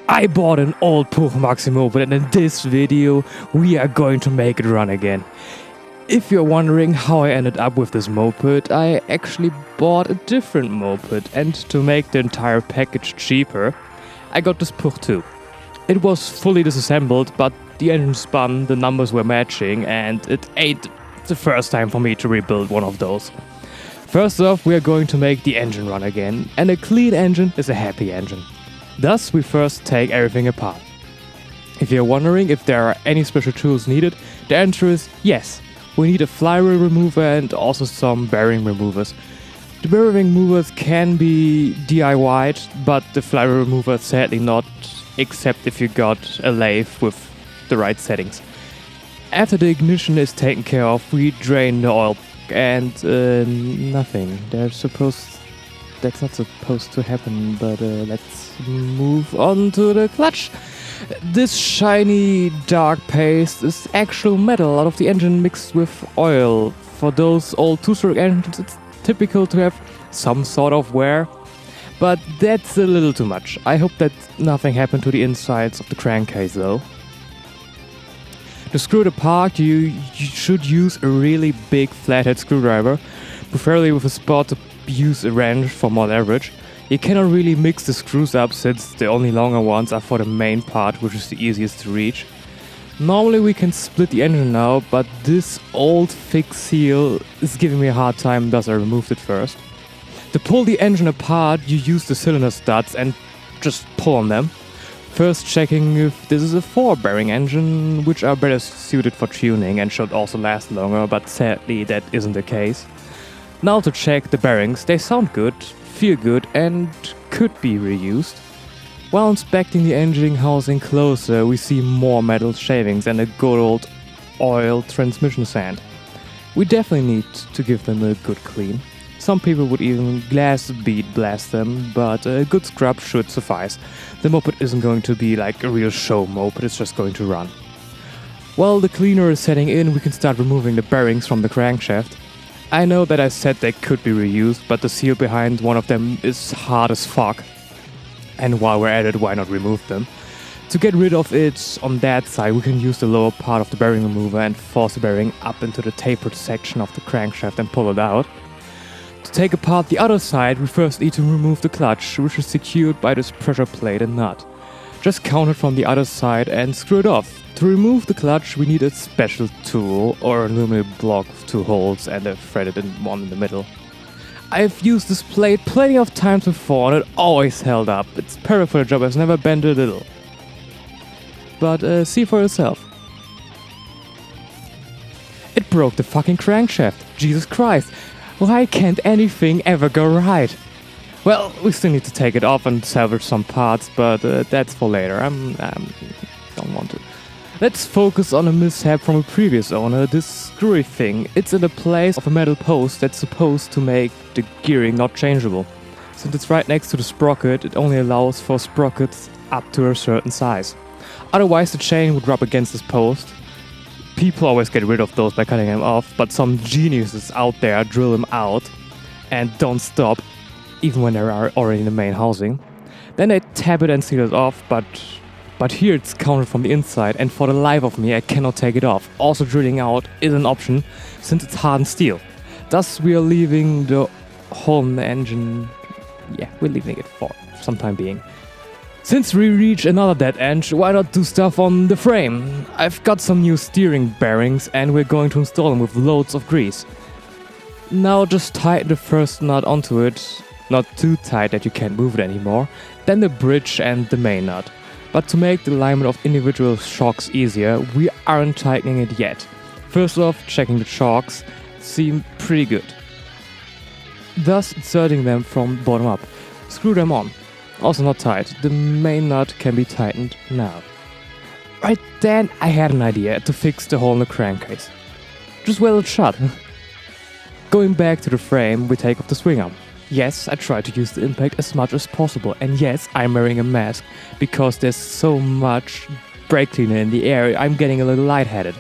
I bought an old Puch Maxi Moped, and in this video we are going to make it run again. If you're wondering how I ended up with this moped, I actually bought a different moped, and to make the entire package cheaper, I got this Puch too. It was fully disassembled, but the engine spun, the numbers were matching, and it ain't the first time for me to rebuild one of those. First off, we are going to make the engine run again, and a clean engine is a happy engine. Thus, we first take everything apart. If you're wondering if there are any special tools needed, the answer is yes. We need a flywheel remover and also some bearing removers. The bearing removers can be DIY'd, but the flywheel remover sadly not, except if you got a lathe with the right settings. After the ignition is taken care of, we drain the oil and nothing. That's not supposed to happen, but let's move on to the clutch. This shiny dark paste is actual metal out of the engine mixed with oil. For those old two-stroke engines, it's typical to have some sort of wear, but that's a little too much. I hope that nothing happened to the insides of the crankcase though. To screw it apart, you should use a really big flathead screwdriver, preferably with a spot to use a wrench for more leverage. You cannot really mix the screws up since the only longer ones are for the main part, which is the easiest to reach. Normally we can split the engine now, but this old thick seal is giving me a hard time, thus I removed it first. To pull the engine apart, you use the cylinder studs and just pull on them. First checking if this is a 4-bearing engine, which are better suited for tuning and should also last longer, but sadly that isn't the case. Now to check the bearings, they sound good, feel good and could be reused. While inspecting the engine housing closer, we see more metal shavings and a good old oil transmission sand. We definitely need to give them a good clean. Some people would even glass bead blast them, but a good scrub should suffice. The moped isn't going to be like a real show moped, it's just going to run. While the cleaner is setting in, we can start removing the bearings from the crankshaft. I know that I said they could be reused, but the seal behind one of them is hard as fuck. And while we're at it, why not remove them? To get rid of it on that side, we can use the lower part of the bearing remover and force the bearing up into the tapered section of the crankshaft and pull it out. To take apart the other side, we first need to remove the clutch, which is secured by this pressure plate and nut. Just count it from the other side and screw it off. To remove the clutch, we need a special tool or an aluminum block with 2 holes and a threaded one in the middle. I've used this plate plenty of times before and it always held up. It's perfect for the job, it's never bent a little. But see for yourself. It broke the fucking crankshaft. Jesus Christ. Why can't anything ever go right? Well, we still need to take it off and salvage some parts, but that's for later. Don't want to. Let's focus on a mishap from a previous owner, this screwy thing. It's in the place of a metal post that's supposed to make the gearing not changeable. Since it's right next to the sprocket, it only allows for sprockets up to a certain size. Otherwise the chain would rub against this post. People always get rid of those by cutting them off, but some geniuses out there drill them out and don't stop, even when they are already in the main housing. Then they tap it and seal it off, but here it's counted from the inside, and for the life of me I cannot take it off. Also drilling out is an option, since it's hardened steel. Thus we are leaving the hole in the engine, we're leaving it for some time being. Since we reach another dead end, why not do stuff on the frame? I've got some new steering bearings and we're going to install them with loads of grease. Now just tighten the first nut onto it, not too tight that you can't move it anymore, then the bridge and the main nut. But to make the alignment of individual shocks easier, we aren't tightening it yet. First off, checking the shocks seem pretty good. Thus inserting them from bottom up. Screw them on. Also not tight, the main nut can be tightened now. Right then I had an idea to fix the hole in the crankcase. Just weld it shut. Going back to the frame, we take off the swing arm. Yes, I try to use the impact as much as possible, and yes, I'm wearing a mask, because there's so much brake cleaner in the air, I'm getting a little lightheaded.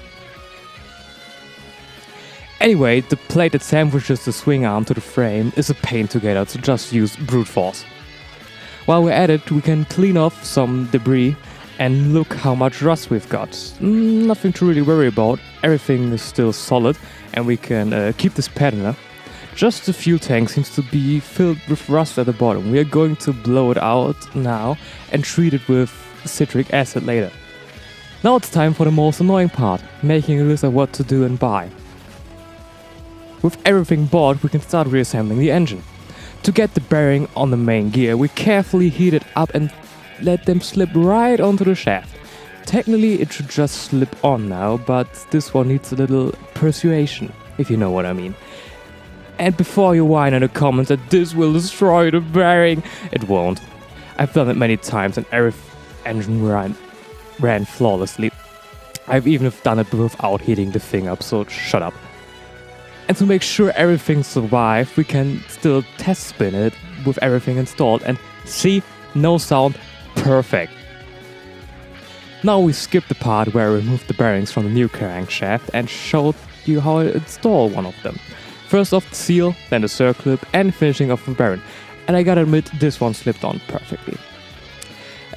Anyway, the plate that sandwiches the swing arm to the frame is a pain to get out, so just use brute force. While we're at it, we can clean off some debris and look how much rust we've got. Nothing to really worry about, everything is still solid and we can keep this pattern up. Just the fuel tank seems to be filled with rust at the bottom. We are going to blow it out now and treat it with citric acid later. Now it's time for the most annoying part, making a list of what to do and buy. With everything bought, we can start reassembling the engine. To get the bearing on the main gear, we carefully heat it up and let them slip right onto the shaft. Technically it should just slip on now, but this one needs a little persuasion, if you know what I mean. And before you whine in the comments that this will destroy the bearing, it won't. I've done it many times and every engine ran flawlessly. I've even done it without heating the thing up, so shut up. And to make sure everything survived, we can still test spin it with everything installed and see, no sound, perfect. Now we skip the part where I removed the bearings from the new crankshaft and showed you how I install one of them. First off the seal, then the circlip and finishing off the bearing. And I gotta admit, this one slipped on perfectly.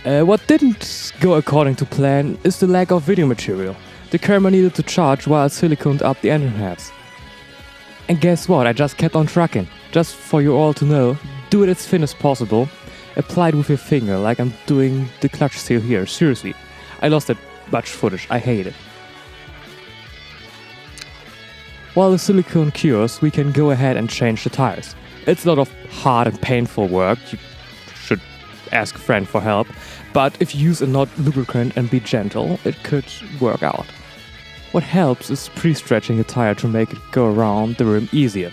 What didn't go according to plan is the lack of video material. The camera needed to charge while I siliconed up the engine halves. And guess what, I just kept on trucking. Just for you all to know, do it as thin as possible. Apply it with your finger like I'm doing the clutch seal here, seriously. I lost that much footage, I hate it. While the silicone cures, we can go ahead and change the tires. It's a lot of hard and painful work, you should ask a friend for help, but if you use a not lubricant and be gentle, it could work out. What helps is pre-stretching the tire to make it go around the rim easier.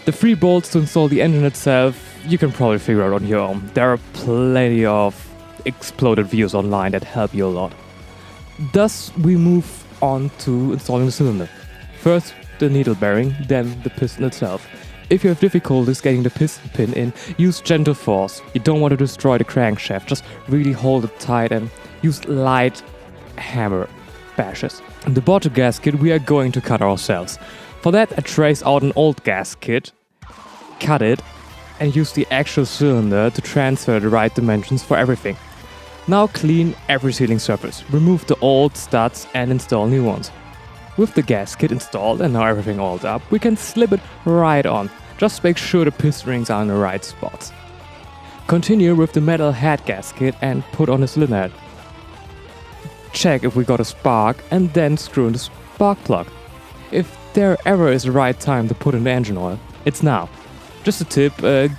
The 3 bolts to install the engine itself, you can probably figure out on your own. There are plenty of exploded videos online that help you a lot. Thus, we move on to installing the cylinder. First the needle bearing, then the piston itself. If you have difficulties getting the piston pin in, use gentle force. You don't want to destroy the crankshaft, just really hold it tight and use light hammer bashes. The bottom gasket we are going to cut ourselves. For that I trace out an old gasket, cut it and use the actual cylinder to transfer the right dimensions for everything. Now clean every sealing surface, remove the old studs and install new ones. With the gasket installed and now everything oiled up, we can slip it right on. Just make sure the piston rings are in the right spots. Continue with the metal head gasket and put on the cylinder head. Check if we got a spark and then screw in the spark plug. If there ever is the right time to put in the engine oil, it's now. Just a tip,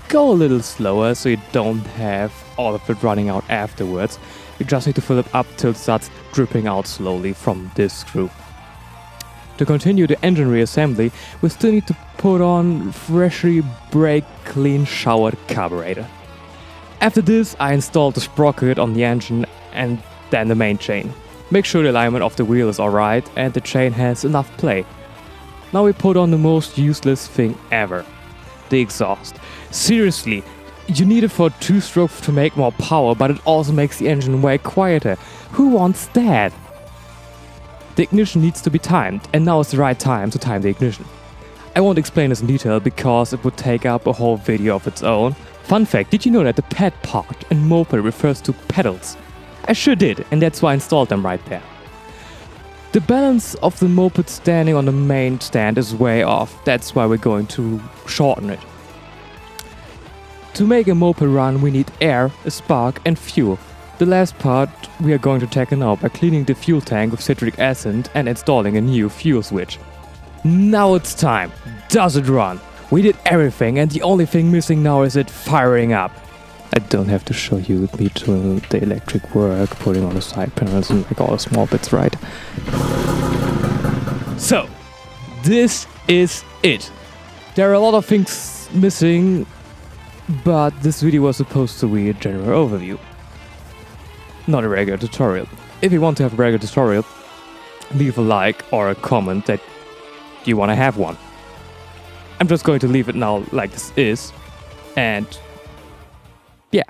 go a little slower so you don't have all of it running out afterwards. You just need to fill it up till it starts dripping out slowly from this screw. To continue the engine reassembly, we still need to put on freshly brake clean showered carburetor. After this, I installed the sprocket on the engine and then the main chain. Make sure the alignment of the wheel is alright and the chain has enough play. Now we put on the most useless thing ever, the exhaust. Seriously, you need it for 2-stroke to make more power, but it also makes the engine way quieter. Who wants that? The ignition needs to be timed, and now is the right time to time the ignition. I won't explain this in detail because it would take up a whole video of its own. Fun fact, did you know that the pad part in Moped refers to pedals? I sure did, and that's why I installed them right there. The balance of the Moped standing on the main stand is way off, that's why we're going to shorten it. To make a Moped run we need air, a spark and fuel. The last part we are going to tackle now by cleaning the fuel tank with citric acid and installing a new fuel switch. Now it's time! Does it run? We did everything and the only thing missing now is it firing up. I don't have to show you me doing the electric work, putting on the side panels and like all the small bits, right? So, this is it. There are a lot of things missing, but this video was supposed to be a general overview, not a regular tutorial. If you want to have a regular tutorial, leave a like or a comment that you want to have one. I'm just going to leave it now like this is, and yeah.